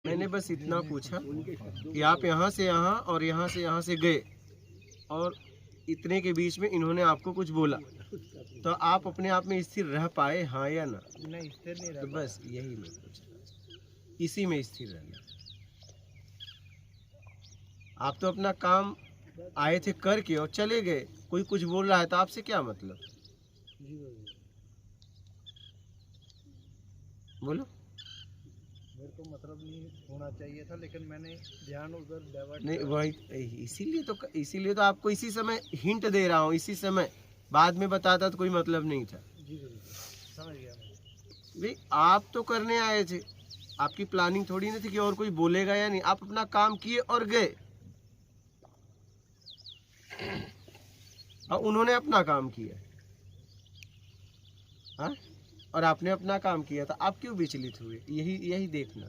मैंने बस इतना पूछा कि आप यहाँ से यहाँ और यहाँ से यहाँ से गए और इतने के बीच में इन्होंने आपको कुछ बोला, तो आप अपने आप में स्थिर रह पाए, हाँ या ना? नहीं, स्थिर नहीं रह तो बस यही मैं पूछ रहा था, इसी में स्थिर रहना। आप तो अपना काम आए थे करके और चले गए, कोई कुछ बोल रहा है तो आपसे क्या मतलब? बोलो। मेरे को मतलब नहीं होना चाहिए था, लेकिन मैंने ध्यान उधर डाइवर्ट नहीं वही, इसीलिए तो आपको इसी समय हिंट दे रहा हूँ, इसी समय। बाद में बताता तो कोई मतलब नहीं था। जी समझ गया मैं। भाई आप तो करने आए थे, आपकी प्लानिंग थोड़ी नहीं थी कि और कोई बोलेगा या नहीं। आप अपना काम किए और गए, और उन्होंने अपना काम किया। हाँ, और आपने अपना काम किया था, आप क्यों विचलित हुए? यही देखना।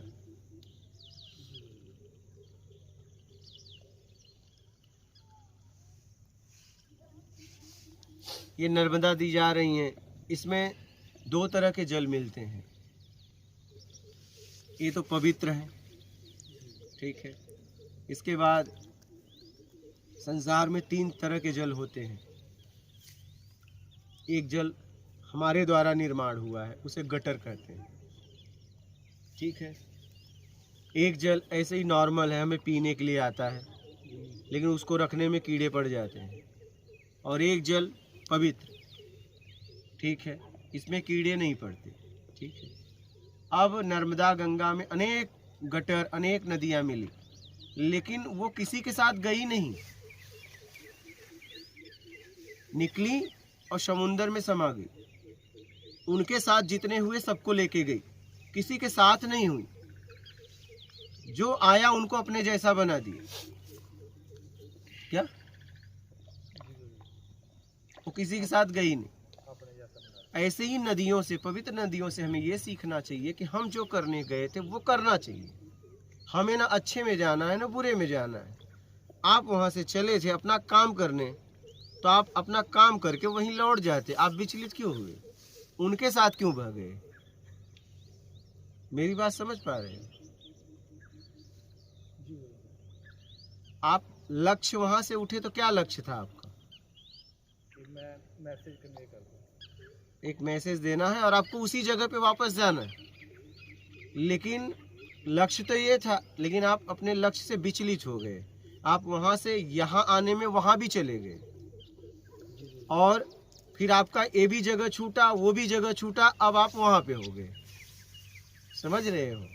ये नर्मदा दी जा रही हैं, इसमें दो तरह के जल मिलते हैं। ये तो पवित्र है, ठीक है। इसके बाद संसार में तीन तरह के जल होते हैं। एक जल हमारे द्वारा निर्माण हुआ है, उसे गटर कहते हैं, ठीक है। एक जल ऐसे ही नॉर्मल है, हमें पीने के लिए आता है, लेकिन उसको रखने में कीड़े पड़ जाते हैं। और एक जल पवित्र, ठीक है, इसमें कीड़े नहीं पड़ते, ठीक है। अब नर्मदा गंगा में अनेक गटर, अनेक नदियां मिली, लेकिन वो किसी के साथ गई नहीं, निकली और समुंदर में समा गई। उनके साथ जितने हुए सबको लेके गई, किसी के साथ नहीं हुई। जो आया उनको अपने जैसा बना दिया। क्या वो किसी के साथ गई नहीं। ऐसे ही नदियों से, पवित्र नदियों से हमें ये सीखना चाहिए कि हम जो करने गए थे वो करना चाहिए। हमें ना अच्छे में जाना है ना बुरे में जाना है। आप वहां से चले थे अपना काम करने, तो आप अपना काम करके वहीं लौट जाते। आप विचलित क्यों हुए? उनके साथ क्यों बह गए? मेरी बात समझ पा रहे हैं? आप लक्ष्य वहां से उठे तो क्या लक्ष्य था आपका? मैं मैसेज कन्वे कर दूं। एक मैसेज देना है और आपको उसी जगह पे वापस जाना है। लेकिन लक्ष्य तो ये था, लेकिन आप अपने लक्ष्य से विचलित हो गए। आप वहां से यहाँ आने में वहां भी चले गए, और फिर आपका ये भी जगह छूटा, वो भी जगह छूटा, अब आप वहां पे हो गए। समझ रहे हो?